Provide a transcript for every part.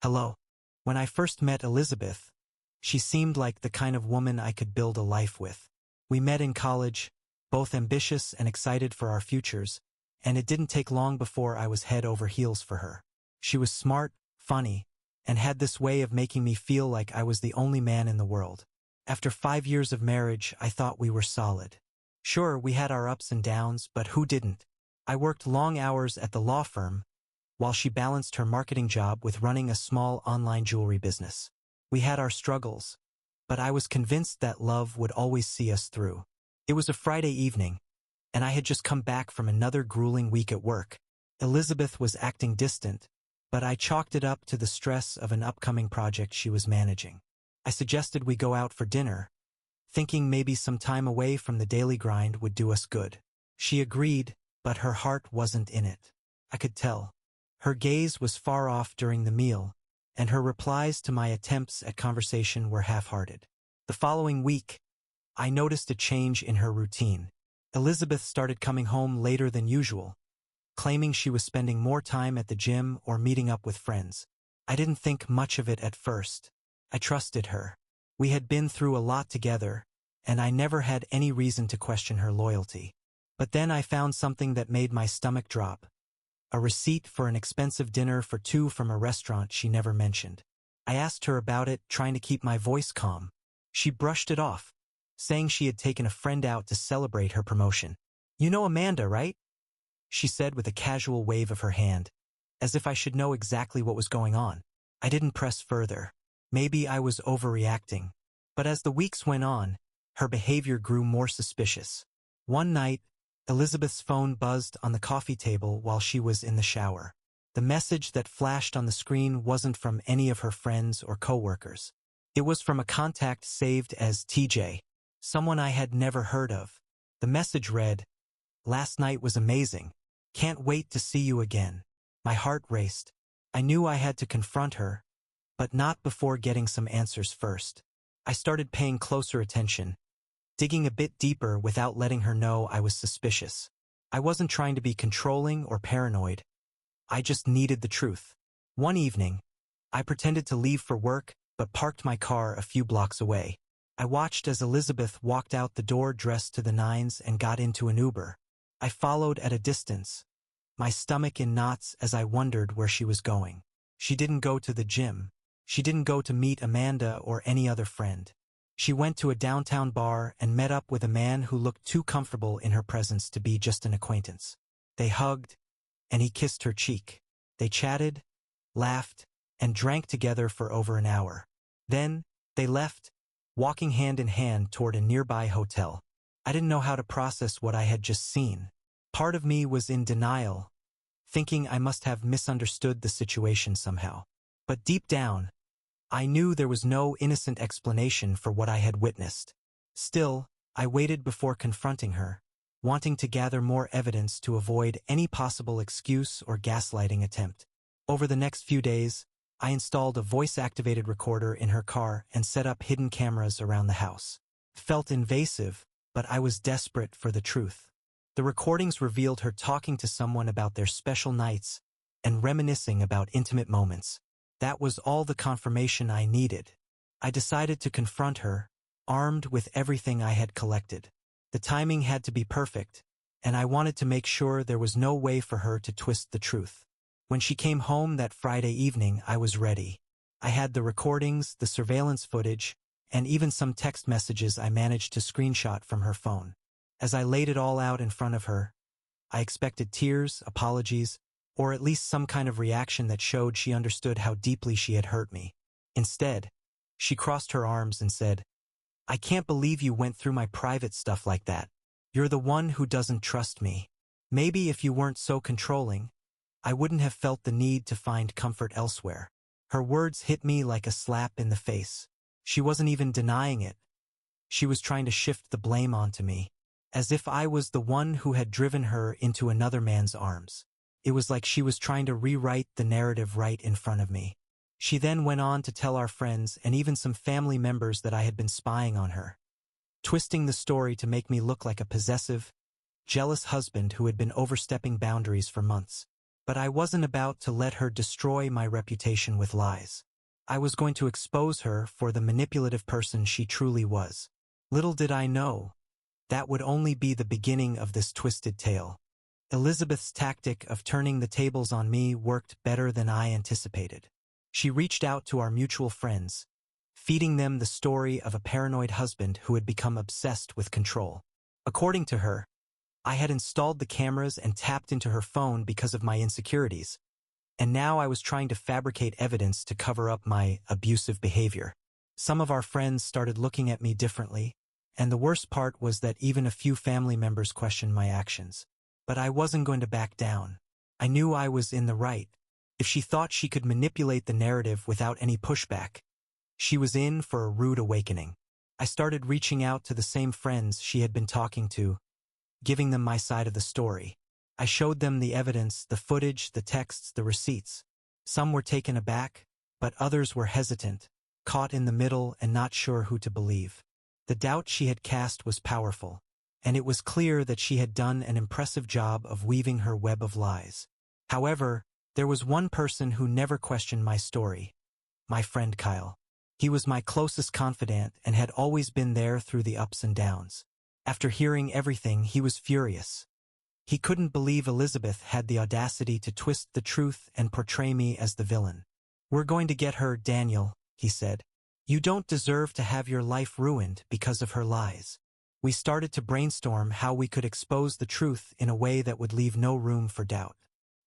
Hello. When I first met Elizabeth, she seemed like the kind of woman I could build a life with. We met in college, both ambitious and excited for our futures, and it didn't take long before I was head over heels for her. She was smart, funny, and had this way of making me feel like I was the only man in the world. After 5 years of marriage, I thought we were solid. Sure, we had our ups and downs, but who didn't? I worked long hours at the law firm, while she balanced her marketing job with running a small online jewelry business. We had our struggles, but I was convinced that love would always see us through. It was a Friday evening, and I had just come back from another grueling week at work. Elizabeth was acting distant, but I chalked it up to the stress of an upcoming project she was managing. I suggested we go out for dinner, thinking maybe some time away from the daily grind would do us good. She agreed, but her heart wasn't in it. I could tell. Her gaze was far off during the meal, and her replies to my attempts at conversation were half-hearted. The following week, I noticed a change in her routine. Elizabeth started coming home later than usual, claiming she was spending more time at the gym or meeting up with friends. I didn't think much of it at first. I trusted her. We had been through a lot together, and I never had any reason to question her loyalty. But then I found something that made my stomach drop. A receipt for an expensive dinner for two from a restaurant she never mentioned. I asked her about it, trying to keep my voice calm. She brushed it off, saying she had taken a friend out to celebrate her promotion. "You know Amanda, right?" she said with a casual wave of her hand, as if I should know exactly what was going on. I didn't press further. Maybe I was overreacting. But as the weeks went on, her behavior grew more suspicious. One night, Elizabeth's phone buzzed on the coffee table while she was in the shower. The message that flashed on the screen wasn't from any of her friends or coworkers. It was from a contact saved as TJ, someone I had never heard of. The message read, "Last night was amazing. Can't wait to see you again." My heart raced. I knew I had to confront her, but not before getting some answers first. I started paying closer attention, digging a bit deeper without letting her know I was suspicious. I wasn't trying to be controlling or paranoid. I just needed the truth. One evening, I pretended to leave for work, but parked my car a few blocks away. I watched as Elizabeth walked out the door dressed to the nines and got into an Uber. I followed at a distance, my stomach in knots as I wondered where she was going. She didn't go to the gym. She didn't go to meet Amanda or any other friend. She went to a downtown bar and met up with a man who looked too comfortable in her presence to be just an acquaintance. They hugged, and he kissed her cheek. They chatted, laughed, and drank together for over an hour. Then, they left, walking hand in hand toward a nearby hotel. I didn't know how to process what I had just seen. Part of me was in denial, thinking I must have misunderstood the situation somehow. But deep down, I knew there was no innocent explanation for what I had witnessed. Still, I waited before confronting her, wanting to gather more evidence to avoid any possible excuse or gaslighting attempt. Over the next few days, I installed a voice-activated recorder in her car and set up hidden cameras around the house. It felt invasive, but I was desperate for the truth. The recordings revealed her talking to someone about their special nights and reminiscing about intimate moments. That was all the confirmation I needed. I decided to confront her, armed with everything I had collected. The timing had to be perfect, and I wanted to make sure there was no way for her to twist the truth. When she came home that Friday evening, I was ready. I had the recordings, the surveillance footage, and even some text messages I managed to screenshot from her phone. As I laid it all out in front of her, I expected tears, apologies, or at least some kind of reaction that showed she understood how deeply she had hurt me. Instead, she crossed her arms and said, "I can't believe you went through my private stuff like that. You're the one who doesn't trust me. Maybe if you weren't so controlling, I wouldn't have felt the need to find comfort elsewhere." Her words hit me like a slap in the face. She wasn't even denying it. She was trying to shift the blame onto me, as if I was the one who had driven her into another man's arms. It was like she was trying to rewrite the narrative right in front of me. She then went on to tell our friends and even some family members that I had been spying on her, twisting the story to make me look like a possessive, jealous husband who had been overstepping boundaries for months. But I wasn't about to let her destroy my reputation with lies. I was going to expose her for the manipulative person she truly was. Little did I know, that would only be the beginning of this twisted tale. Elizabeth's tactic of turning the tables on me worked better than I anticipated. She reached out to our mutual friends, feeding them the story of a paranoid husband who had become obsessed with control. According to her, I had installed the cameras and tapped into her phone because of my insecurities, and now I was trying to fabricate evidence to cover up my abusive behavior. Some of our friends started looking at me differently, and the worst part was that even a few family members questioned my actions. But I wasn't going to back down. I knew I was in the right. If she thought she could manipulate the narrative without any pushback, she was in for a rude awakening. I started reaching out to the same friends she had been talking to, giving them my side of the story. I showed them the evidence, the footage, the texts, the receipts. Some were taken aback, but others were hesitant, caught in the middle and not sure who to believe. The doubt she had cast was powerful, and it was clear that she had done an impressive job of weaving her web of lies. However, there was one person who never questioned my story: my friend Kyle. He was my closest confidant and had always been there through the ups and downs. After hearing everything, he was furious. He couldn't believe Elizabeth had the audacity to twist the truth and portray me as the villain. "We're going to get her, Daniel," he said. "You don't deserve to have your life ruined because of her lies." We started to brainstorm how we could expose the truth in a way that would leave no room for doubt.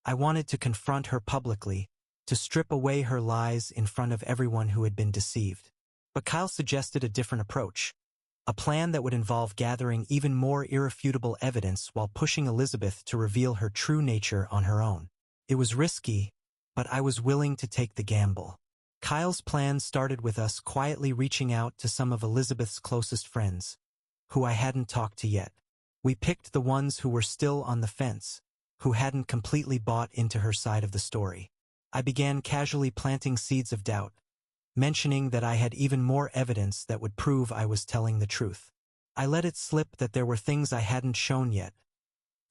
I wanted to confront her publicly, to strip away her lies in front of everyone who had been deceived. But Kyle suggested a different approach, a plan that would involve gathering even more irrefutable evidence while pushing Elizabeth to reveal her true nature on her own. It was risky, but I was willing to take the gamble. Kyle's plan started with us quietly reaching out to some of Elizabeth's closest friends, who I hadn't talked to yet. We picked the ones who were still on the fence, who hadn't completely bought into her side of the story. I began casually planting seeds of doubt, mentioning that I had even more evidence that would prove I was telling the truth. I let it slip that there were things I hadn't shown yet,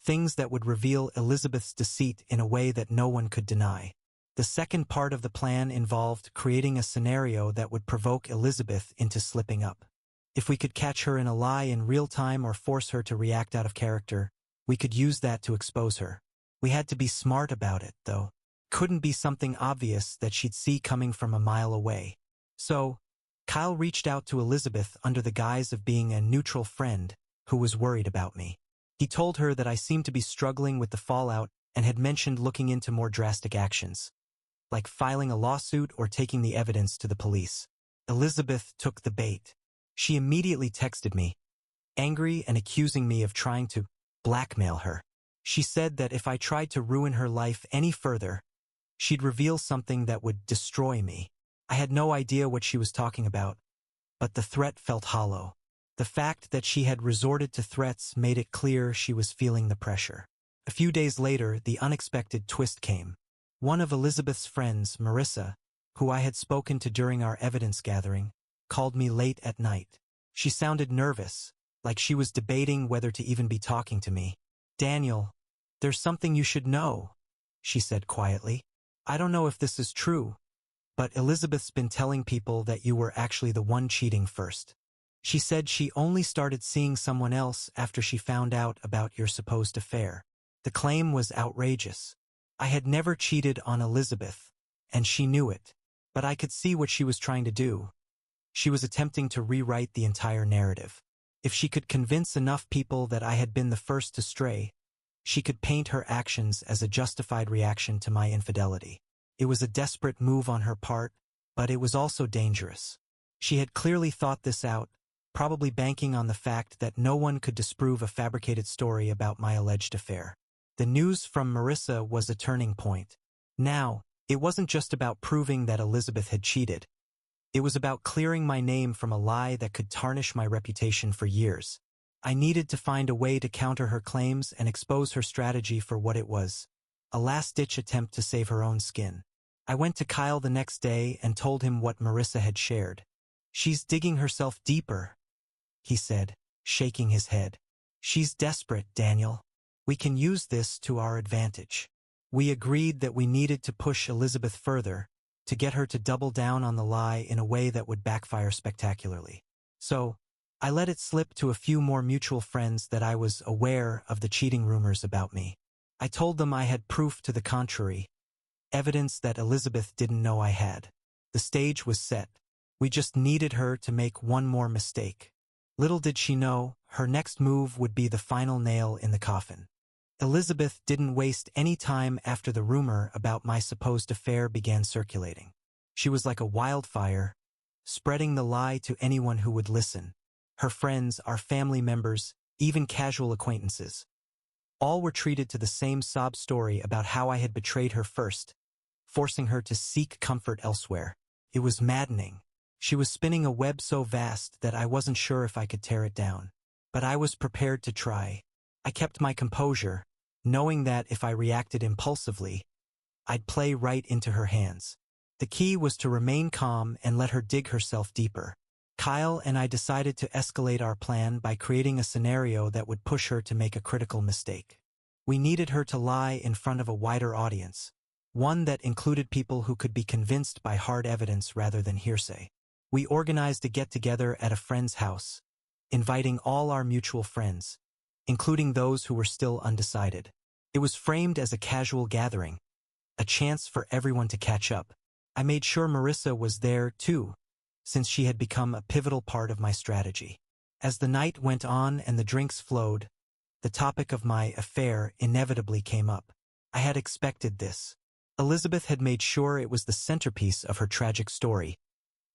things that would reveal Elizabeth's deceit in a way that no one could deny. The second part of the plan involved creating a scenario that would provoke Elizabeth into slipping up. If we could catch her in a lie in real time or force her to react out of character, we could use that to expose her. We had to be smart about it, though. Couldn't be something obvious that she'd see coming from a mile away. So, Kyle reached out to Elizabeth under the guise of being a neutral friend who was worried about me. He told her that I seemed to be struggling with the fallout and had mentioned looking into more drastic actions, like filing a lawsuit or taking the evidence to the police. Elizabeth took the bait. She immediately texted me, angry and accusing me of trying to blackmail her. She said that if I tried to ruin her life any further, she'd reveal something that would destroy me. I had no idea what she was talking about, but the threat felt hollow. The fact that she had resorted to threats made it clear she was feeling the pressure. A few days later, the unexpected twist came. One of Elizabeth's friends, Marissa, who I had spoken to during our evidence gathering, called me late at night. She sounded nervous, like she was debating whether to even be talking to me. "Daniel, there's something you should know," she said quietly. "I don't know if this is true, but Elizabeth's been telling people that you were actually the one cheating first. She said she only started seeing someone else after she found out about your supposed affair." The claim was outrageous. I had never cheated on Elizabeth, and she knew it, but I could see what she was trying to do. She was attempting to rewrite the entire narrative. If she could convince enough people that I had been the first to stray, she could paint her actions as a justified reaction to my infidelity. It was a desperate move on her part, but it was also dangerous. She had clearly thought this out, probably banking on the fact that no one could disprove a fabricated story about my alleged affair. The news from Marissa was a turning point. Now, it wasn't just about proving that Elizabeth had cheated. It was about clearing my name from a lie that could tarnish my reputation for years. I needed to find a way to counter her claims and expose her strategy for what it was: a last-ditch attempt to save her own skin. I went to Kyle the next day and told him what Marissa had shared. "She's digging herself deeper," he said, shaking his head. "She's desperate, Daniel. We can use this to our advantage." We agreed that we needed to push Elizabeth further, to get her to double down on the lie in a way that would backfire spectacularly. So, I let it slip to a few more mutual friends that I was aware of the cheating rumors about me. I told them I had proof to the contrary, evidence that Elizabeth didn't know I had. The stage was set. We just needed her to make one more mistake. Little did she know, her next move would be the final nail in the coffin. Elizabeth didn't waste any time after the rumor about my supposed affair began circulating. She was like a wildfire, spreading the lie to anyone who would listen. Her friends, our family members, even casual acquaintances. All were treated to the same sob story about how I had betrayed her first, forcing her to seek comfort elsewhere. It was maddening. She was spinning a web so vast that I wasn't sure if I could tear it down. But I was prepared to try. I kept my composure, knowing that if I reacted impulsively, I'd play right into her hands. The key was to remain calm and let her dig herself deeper. Kyle and I decided to escalate our plan by creating a scenario that would push her to make a critical mistake. We needed her to lie in front of a wider audience, one that included people who could be convinced by hard evidence rather than hearsay. We organized a get-together at a friend's house, inviting all our mutual friends, including those who were still undecided. It was framed as a casual gathering, a chance for everyone to catch up. I made sure Marissa was there too, since she had become a pivotal part of my strategy. As the night went on and the drinks flowed, the topic of my affair inevitably came up. I had expected this. Elizabeth had made sure it was the centerpiece of her tragic story,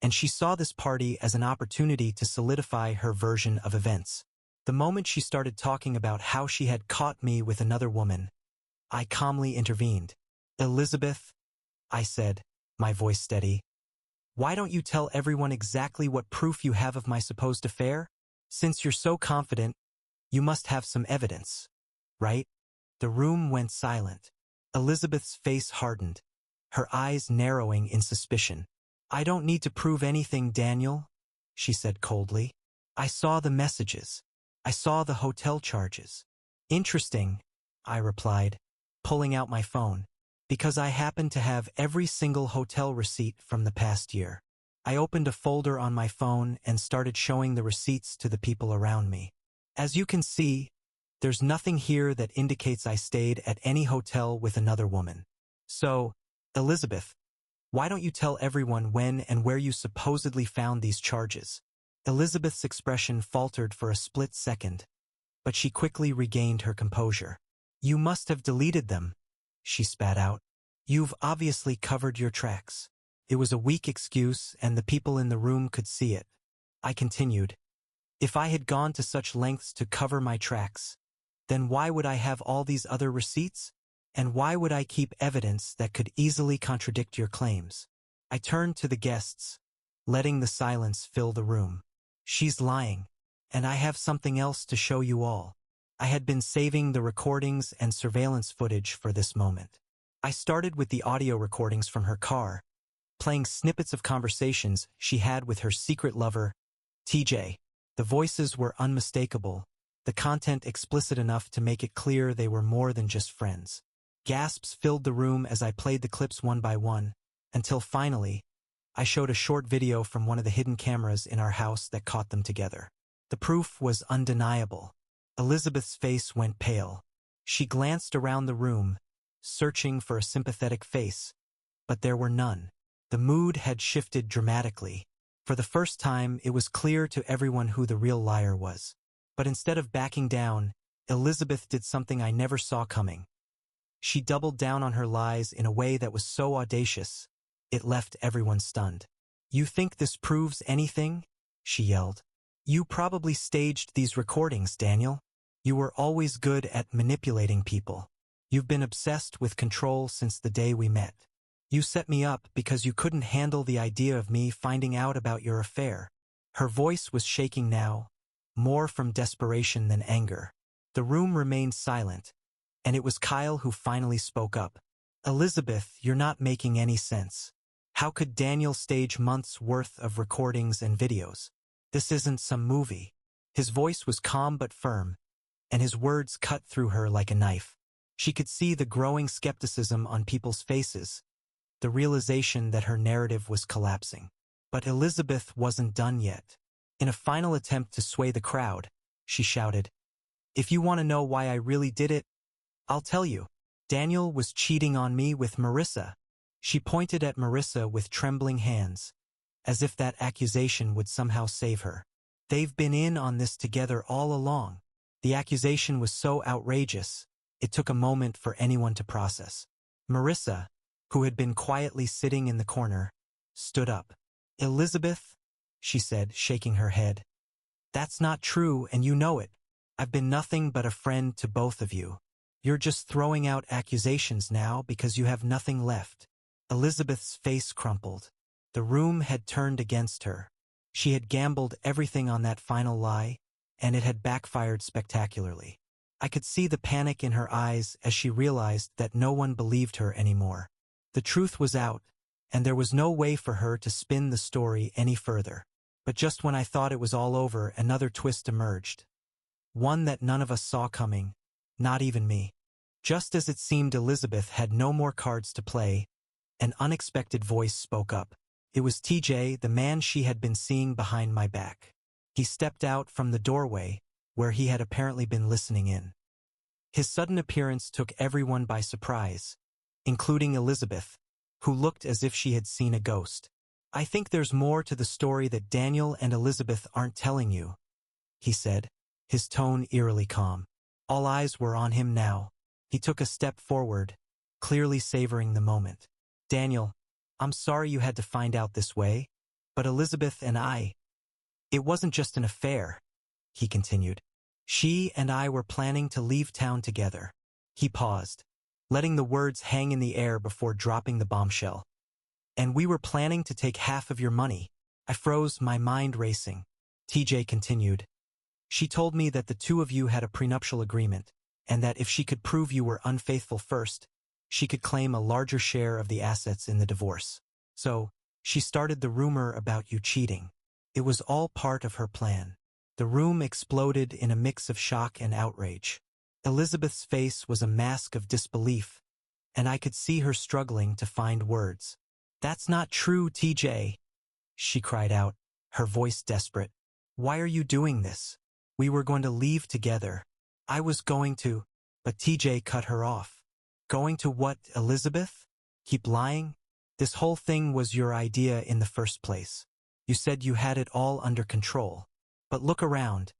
and she saw this party as an opportunity to solidify her version of events. The moment she started talking about how she had caught me with another woman, I calmly intervened. "Elizabeth," I said, my voice steady, "why don't you tell everyone exactly what proof you have of my supposed affair? Since you're so confident, you must have some evidence, right?" The room went silent. Elizabeth's face hardened, her eyes narrowing in suspicion. "I don't need to prove anything, Daniel," she said coldly. "I saw the messages. I saw the hotel charges." "Interesting," I replied, pulling out my phone, "because I happen to have every single hotel receipt from the past year." I opened a folder on my phone and started showing the receipts to the people around me. "As you can see, there's nothing here that indicates I stayed at any hotel with another woman. So, Elizabeth, why don't you tell everyone when and where you supposedly found these charges?" Elizabeth's expression faltered for a split second, but she quickly regained her composure. "You must have deleted them," she spat out. "You've obviously covered your tracks." It was a weak excuse, and the people in the room could see it. I continued, "If I had gone to such lengths to cover my tracks, then why would I have all these other receipts? And why would I keep evidence that could easily contradict your claims?" I turned to the guests, letting the silence fill the room. "She's lying, and I have something else to show you all." I had been saving the recordings and surveillance footage for this moment. I started with the audio recordings from her car, playing snippets of conversations she had with her secret lover, TJ. The voices were unmistakable, the content explicit enough to make it clear they were more than just friends. Gasps filled the room as I played the clips one by one, until finally, I showed a short video from one of the hidden cameras in our house that caught them together. The proof was undeniable. Elizabeth's face went pale. She glanced around the room, searching for a sympathetic face, but there were none. The mood had shifted dramatically. For the first time, it was clear to everyone who the real liar was. But instead of backing down, Elizabeth did something I never saw coming. She doubled down on her lies in a way that was so audacious, it left everyone stunned. "You think this proves anything?" she yelled. "You probably staged these recordings, Daniel. You were always good at manipulating people. You've been obsessed with control since the day we met. You set me up because you couldn't handle the idea of me finding out about your affair." Her voice was shaking now, more from desperation than anger. The room remained silent, and it was Kyle who finally spoke up. "Elizabeth, you're not making any sense. How could Daniel stage months' worth of recordings and videos? This isn't some movie." His voice was calm but firm, and his words cut through her like a knife. She could see the growing skepticism on people's faces, the realization that her narrative was collapsing. But Elizabeth wasn't done yet. In a final attempt to sway the crowd, she shouted, "If you want to know why I really did it, I'll tell you. Daniel was cheating on me with Marissa." She pointed at Marissa with trembling hands, as if that accusation would somehow save her. "They've been in on this together all along." The accusation was so outrageous, it took a moment for anyone to process. Marissa, who had been quietly sitting in the corner, stood up. "Elizabeth," she said, shaking her head, "that's not true and you know it. I've been nothing but a friend to both of you. You're just throwing out accusations now because you have nothing left." Elizabeth's face crumpled. The room had turned against her. She had gambled everything on that final lie, and it had backfired spectacularly. I could see the panic in her eyes as she realized that no one believed her anymore. The truth was out, and there was no way for her to spin the story any further. But just when I thought it was all over, another twist emerged. One that none of us saw coming, not even me. Just as it seemed Elizabeth had no more cards to play, an unexpected voice spoke up. It was TJ, the man she had been seeing behind my back. He stepped out from the doorway, where he had apparently been listening in. His sudden appearance took everyone by surprise, including Elizabeth, who looked as if she had seen a ghost. "I think there's more to the story that Daniel and Elizabeth aren't telling you," he said, his tone eerily calm. All eyes were on him now. He took a step forward, clearly savoring the moment. "Daniel, I'm sorry you had to find out this way, but Elizabeth and it wasn't just an affair," he continued. "She and I were planning to leave town together." He paused, letting the words hang in the air before dropping the bombshell. "And we were planning to take half of your money." I froze, my mind racing. TJ continued, "She told me that the two of you had a prenuptial agreement, and that if she could prove you were unfaithful first, she could claim a larger share of the assets in the divorce. So, she started the rumor about you cheating. It was all part of her plan." The room exploded in a mix of shock and outrage. Elizabeth's face was a mask of disbelief, and I could see her struggling to find words. "That's not true, TJ," she cried out, her voice desperate. "Why are you doing this? We were going to leave together. I was going to—" But TJ cut her off. "Going to what, Elizabeth? Keep lying? This whole thing was your idea in the first place. You said you had it all under control. But look around.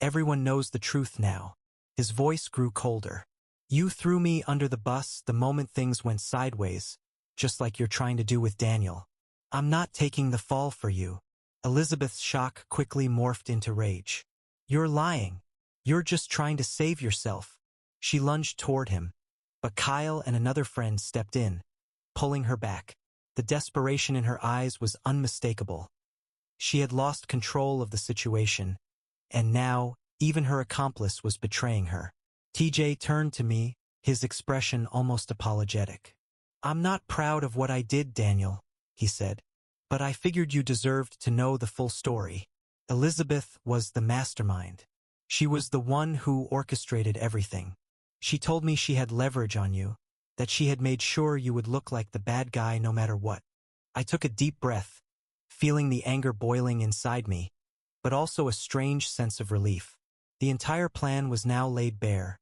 Everyone knows the truth now." His voice grew colder. "You threw me under the bus the moment things went sideways, just like you're trying to do with Daniel. I'm not taking the fall for you." Elizabeth's shock quickly morphed into rage. "You're lying. You're just trying to save yourself." She lunged toward him, but Kyle and another friend stepped in, pulling her back. The desperation in her eyes was unmistakable. She had lost control of the situation, and now even her accomplice was betraying her. TJ turned to me, his expression almost apologetic. "I'm not proud of what I did, Daniel," he said, "but I figured you deserved to know the full story. Elizabeth was the mastermind. She was the one who orchestrated everything. She told me she had leverage on you, that she had made sure you would look like the bad guy no matter what." I took a deep breath, feeling the anger boiling inside me, but also a strange sense of relief. The entire plan was now laid bare,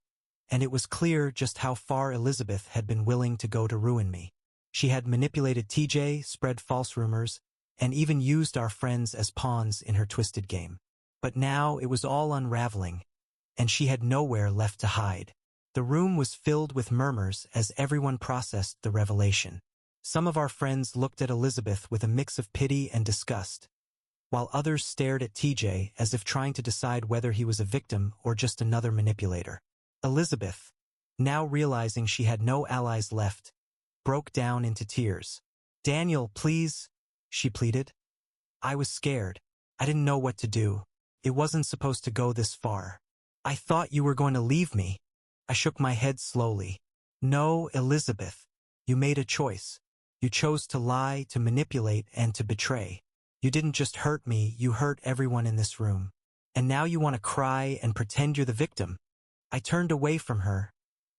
and it was clear just how far Elizabeth had been willing to go to ruin me. She had manipulated TJ, spread false rumors, and even used our friends as pawns in her twisted game. But now it was all unraveling, and she had nowhere left to hide. The room was filled with murmurs as everyone processed the revelation. Some of our friends looked at Elizabeth with a mix of pity and disgust, while others stared at TJ as if trying to decide whether he was a victim or just another manipulator. Elizabeth, now realizing she had no allies left, broke down into tears. "Daniel, please," she pleaded. "I was scared. I didn't know what to do. It wasn't supposed to go this far. I thought you were going to leave me." I shook my head slowly. "No, Elizabeth. You made a choice. You chose to lie, to manipulate, and to betray. You didn't just hurt me, you hurt everyone in this room. And now you want to cry and pretend you're the victim." I turned away from her,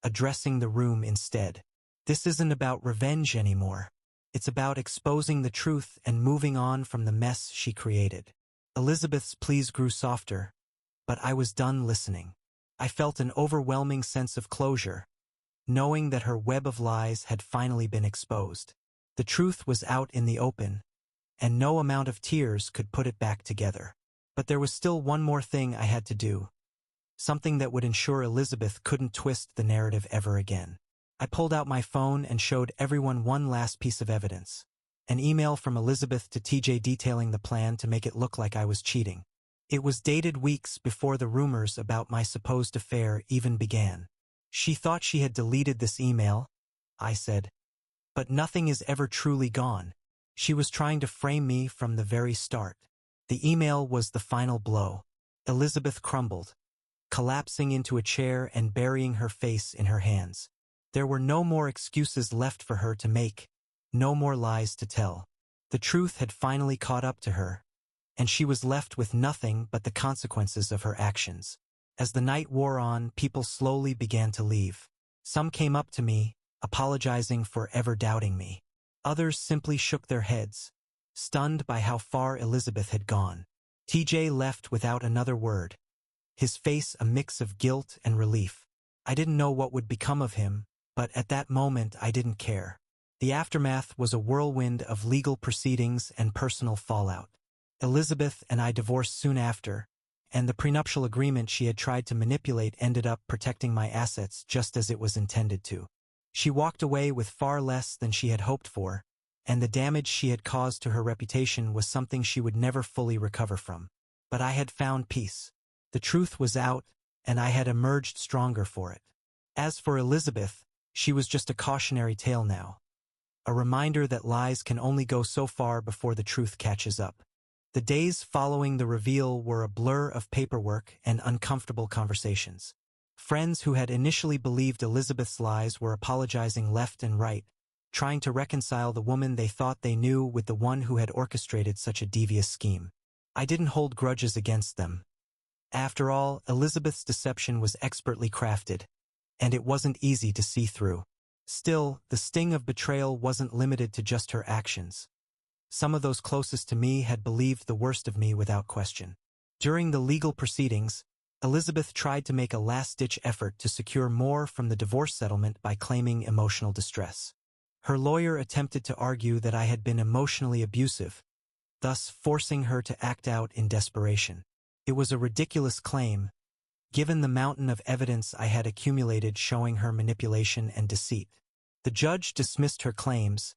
addressing the room instead. This isn't about revenge anymore. It's about exposing the truth and moving on from the mess she created. Elizabeth's pleas grew softer, but I was done listening. I felt an overwhelming sense of closure, knowing that her web of lies had finally been exposed. The truth was out in the open, and no amount of tears could put it back together. But there was still one more thing I had to do, something that would ensure Elizabeth couldn't twist the narrative ever again. I pulled out my phone and showed everyone one last piece of evidence. An email from Elizabeth to TJ detailing the plan to make it look like I was cheating. It was dated weeks before the rumors about my supposed affair even began. She thought she had deleted this email, I said. But nothing is ever truly gone. She was trying to frame me from the very start. The email was the final blow. Elizabeth crumbled, collapsing into a chair and burying her face in her hands. There were no more excuses left for her to make, no more lies to tell. The truth had finally caught up to her, and she was left with nothing but the consequences of her actions. As the night wore on, people slowly began to leave. Some came up to me, apologizing for ever doubting me. Others simply shook their heads, stunned by how far Elizabeth had gone. TJ left without another word, his face a mix of guilt and relief. I didn't know what would become of him, but at that moment I didn't care. The aftermath was a whirlwind of legal proceedings and personal fallout. Elizabeth and I divorced soon after, and the prenuptial agreement she had tried to manipulate ended up protecting my assets just as it was intended to. She walked away with far less than she had hoped for, and the damage she had caused to her reputation was something she would never fully recover from. But I had found peace. The truth was out, and I had emerged stronger for it. As for Elizabeth, she was just a cautionary tale now, a reminder that lies can only go so far before the truth catches up. The days following the reveal were a blur of paperwork and uncomfortable conversations. Friends who had initially believed Elizabeth's lies were apologizing left and right, trying to reconcile the woman they thought they knew with the one who had orchestrated such a devious scheme. I didn't hold grudges against them. After all, Elizabeth's deception was expertly crafted, and it wasn't easy to see through. Still, the sting of betrayal wasn't limited to just her actions. Some of those closest to me had believed the worst of me without question. During the legal proceedings, Elizabeth tried to make a last-ditch effort to secure more from the divorce settlement by claiming emotional distress. Her lawyer attempted to argue that I had been emotionally abusive, thus forcing her to act out in desperation. It was a ridiculous claim, given the mountain of evidence I had accumulated showing her manipulation and deceit. The judge dismissed her claims,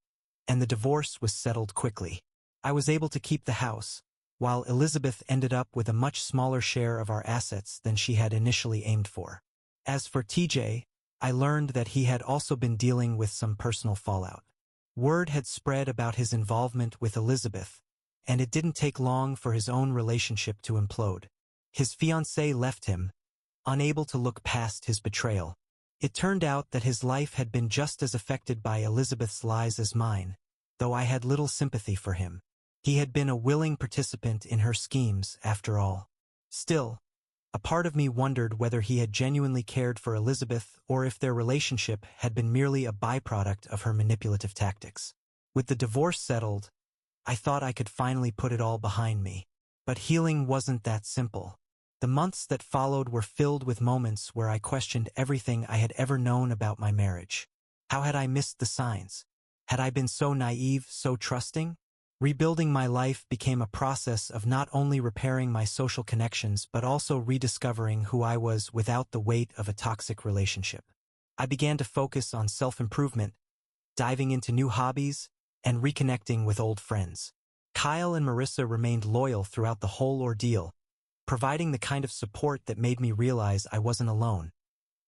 and the divorce was settled quickly. I was able to keep the house, while Elizabeth ended up with a much smaller share of our assets than she had initially aimed for. As for TJ, I learned that he had also been dealing with some personal fallout. Word had spread about his involvement with Elizabeth, and it didn't take long for his own relationship to implode. His fiancée left him, unable to look past his betrayal. It turned out that his life had been just as affected by Elizabeth's lies as mine, though I had little sympathy for him. He had been a willing participant in her schemes, after all. Still, a part of me wondered whether he had genuinely cared for Elizabeth or if their relationship had been merely a byproduct of her manipulative tactics. With the divorce settled, I thought I could finally put it all behind me. But healing wasn't that simple. The months that followed were filled with moments where I questioned everything I had ever known about my marriage. How had I missed the signs? Had I been so naive, so trusting? Rebuilding my life became a process of not only repairing my social connections but also rediscovering who I was without the weight of a toxic relationship. I began to focus on self-improvement, diving into new hobbies, and reconnecting with old friends. Kyle and Marissa remained loyal throughout the whole ordeal, providing the kind of support that made me realize I wasn't alone,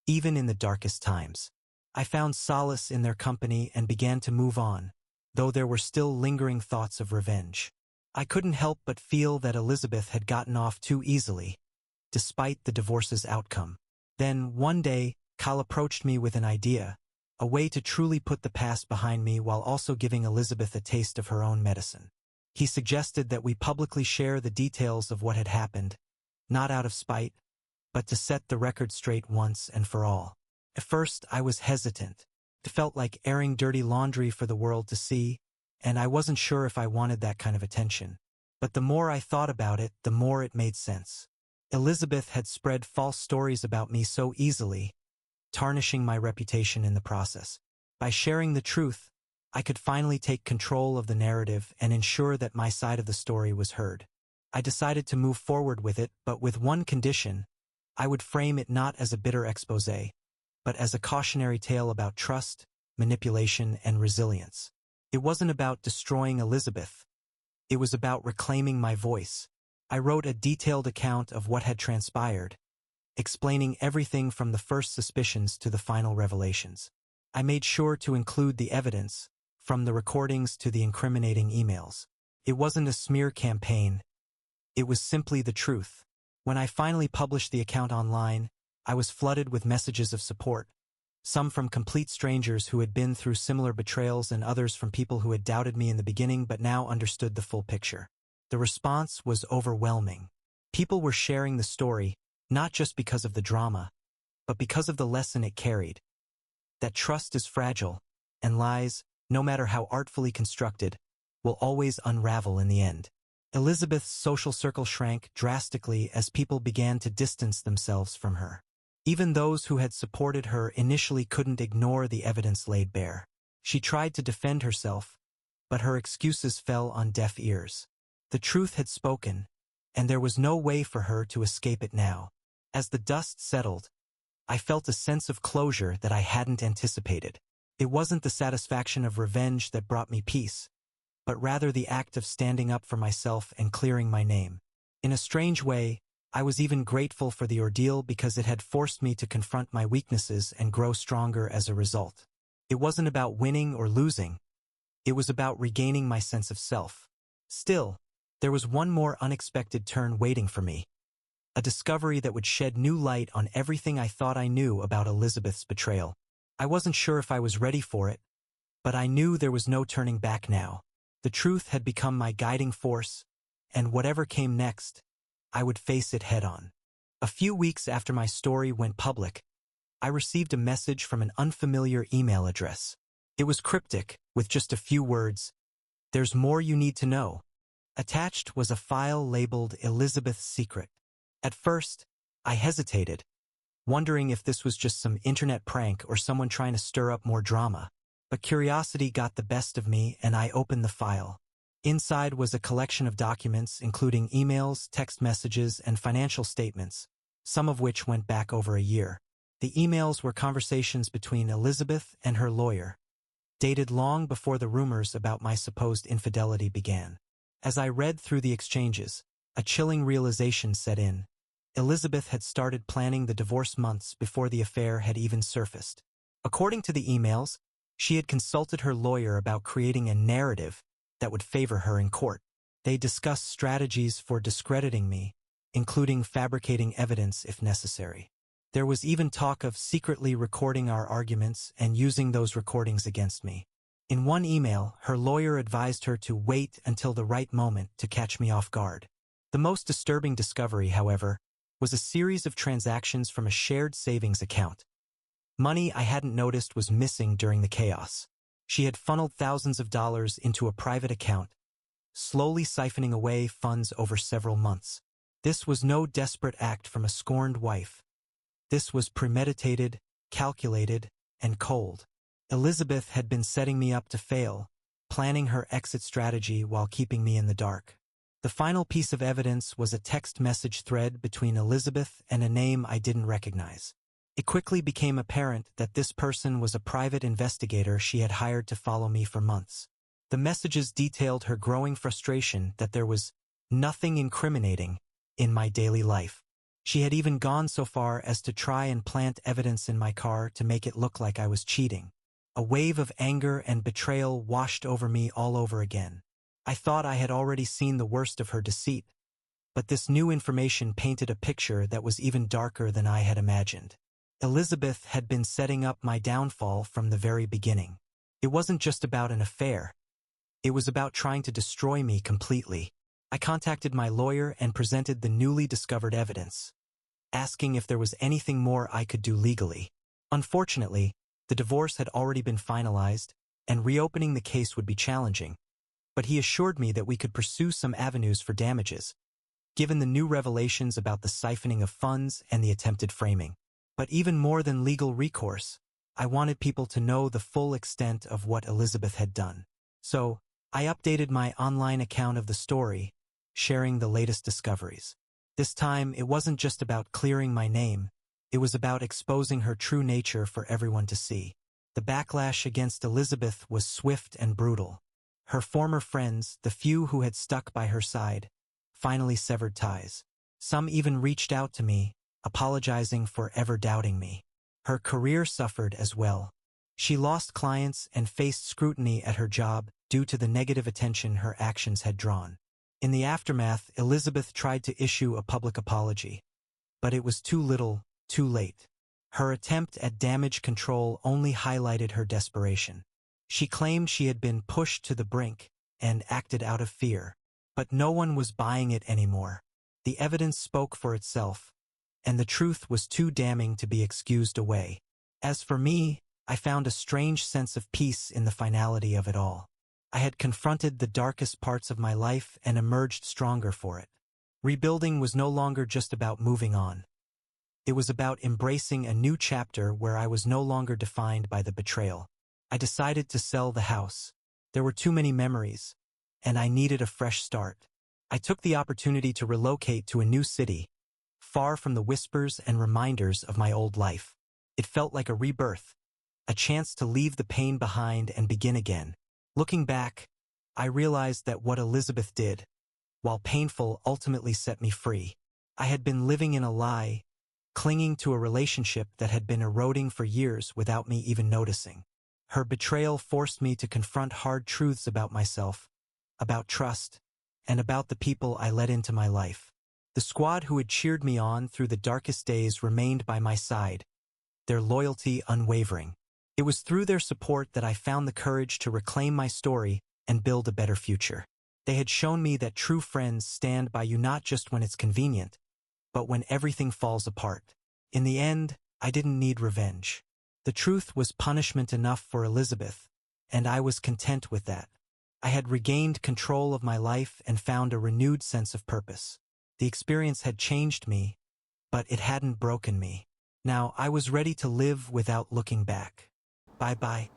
even in the darkest times. I found solace in their company and began to move on, though there were still lingering thoughts of revenge. I couldn't help but feel that Elizabeth had gotten off too easily, despite the divorce's outcome. Then, one day, Kyle approached me with an idea, a way to truly put the past behind me while also giving Elizabeth a taste of her own medicine. He suggested that we publicly share the details of what had happened, not out of spite, but to set the record straight once and for all. At first, I was hesitant. It felt like airing dirty laundry for the world to see, and I wasn't sure if I wanted that kind of attention. But the more I thought about it, the more it made sense. Elizabeth had spread false stories about me so easily, tarnishing my reputation in the process. By sharing the truth, I could finally take control of the narrative and ensure that my side of the story was heard. I decided to move forward with it, but with one condition: I would frame it not as a bitter exposé, but as a cautionary tale about trust, manipulation, and resilience. It wasn't about destroying Elizabeth. It was about reclaiming my voice. I wrote a detailed account of what had transpired, explaining everything from the first suspicions to the final revelations. I made sure to include the evidence, from the recordings to the incriminating emails. It wasn't a smear campaign. It was simply the truth. When I finally published the account online, I was flooded with messages of support, some from complete strangers who had been through similar betrayals and others from people who had doubted me in the beginning but now understood the full picture. The response was overwhelming. People were sharing the story, not just because of the drama, but because of the lesson it carried. That trust is fragile, and lies, no matter how artfully constructed, will always unravel in the end. Elizabeth's social circle shrank drastically as people began to distance themselves from her. Even those who had supported her initially couldn't ignore the evidence laid bare. She tried to defend herself, but her excuses fell on deaf ears. The truth had spoken, and there was no way for her to escape it now. As the dust settled, I felt a sense of closure that I hadn't anticipated. It wasn't the satisfaction of revenge that brought me peace, but rather the act of standing up for myself and clearing my name. In a strange way, I was even grateful for the ordeal because it had forced me to confront my weaknesses and grow stronger as a result. It wasn't about winning or losing. It was about regaining my sense of self. Still, there was one more unexpected turn waiting for me. A discovery that would shed new light on everything I thought I knew about Elizabeth's betrayal. I wasn't sure if I was ready for it, but I knew there was no turning back now. The truth had become my guiding force, and whatever came next, I would face it head-on. A few weeks after my story went public, I received a message from an unfamiliar email address. It was cryptic, with just a few words: "There's more you need to know." Attached was a file labeled Elizabeth's Secret. At first, I hesitated, wondering if this was just some internet prank or someone trying to stir up more drama. But curiosity got the best of me, and I opened the file. Inside was a collection of documents, including emails, text messages, and financial statements, some of which went back over a year. The emails were conversations between Elizabeth and her lawyer, dated long before the rumors about my supposed infidelity began. As I read through the exchanges, a chilling realization set in. Elizabeth had started planning the divorce months before the affair had even surfaced. According to the emails, she had consulted her lawyer about creating a narrative that would favor her in court. They discussed strategies for discrediting me, including fabricating evidence if necessary. There was even talk of secretly recording our arguments and using those recordings against me. In one email, her lawyer advised her to wait until the right moment to catch me off guard. The most disturbing discovery, however, was a series of transactions from a shared savings account. Money I hadn't noticed was missing during the chaos. She had funneled thousands of dollars into a private account, slowly siphoning away funds over several months. This was no desperate act from a scorned wife. This was premeditated, calculated, and cold. Elizabeth had been setting me up to fail, planning her exit strategy while keeping me in the dark. The final piece of evidence was a text message thread between Elizabeth and a name I didn't recognize. It quickly became apparent that this person was a private investigator she had hired to follow me for months. The messages detailed her growing frustration that there was nothing incriminating in my daily life. She had even gone so far as to try and plant evidence in my car to make it look like I was cheating. A wave of anger and betrayal washed over me all over again. I thought I had already seen the worst of her deceit, but this new information painted a picture that was even darker than I had imagined. Elizabeth had been setting up my downfall from the very beginning. It wasn't just about an affair. It was about trying to destroy me completely. I contacted my lawyer and presented the newly discovered evidence, asking if there was anything more I could do legally. Unfortunately, the divorce had already been finalized, and reopening the case would be challenging, but he assured me that we could pursue some avenues for damages, given the new revelations about the siphoning of funds and the attempted framing. But even more than legal recourse, I wanted people to know the full extent of what Elizabeth had done. So, I updated my online account of the story, sharing the latest discoveries. This time, it wasn't just about clearing my name, it was about exposing her true nature for everyone to see. The backlash against Elizabeth was swift and brutal. Her former friends, the few who had stuck by her side, finally severed ties. Some even reached out to me, apologizing for ever doubting me. Her career suffered as well. She lost clients and faced scrutiny at her job due to the negative attention her actions had drawn. In the aftermath, Elizabeth tried to issue a public apology, but it was too little, too late. Her attempt at damage control only highlighted her desperation. She claimed she had been pushed to the brink and acted out of fear, but no one was buying it anymore. The evidence spoke for itself, and the truth was too damning to be excused away. As for me, I found a strange sense of peace in the finality of it all. I had confronted the darkest parts of my life and emerged stronger for it. Rebuilding was no longer just about moving on. It was about embracing a new chapter where I was no longer defined by the betrayal. I decided to sell the house. There were too many memories, and I needed a fresh start. I took the opportunity to relocate to a new city, far from the whispers and reminders of my old life. It felt like a rebirth, a chance to leave the pain behind and begin again. Looking back, I realized that what Elizabeth did, while painful, ultimately set me free. I had been living in a lie, clinging to a relationship that had been eroding for years without me even noticing. Her betrayal forced me to confront hard truths about myself, about trust, and about the people I let into my life. The squad who had cheered me on through the darkest days remained by my side, their loyalty unwavering. It was through their support that I found the courage to reclaim my story and build a better future. They had shown me that true friends stand by you not just when it's convenient, but when everything falls apart. In the end, I didn't need revenge. The truth was punishment enough for Elizabeth, and I was content with that. I had regained control of my life and found a renewed sense of purpose. The experience had changed me, but it hadn't broken me. Now I was ready to live without looking back. Bye-bye.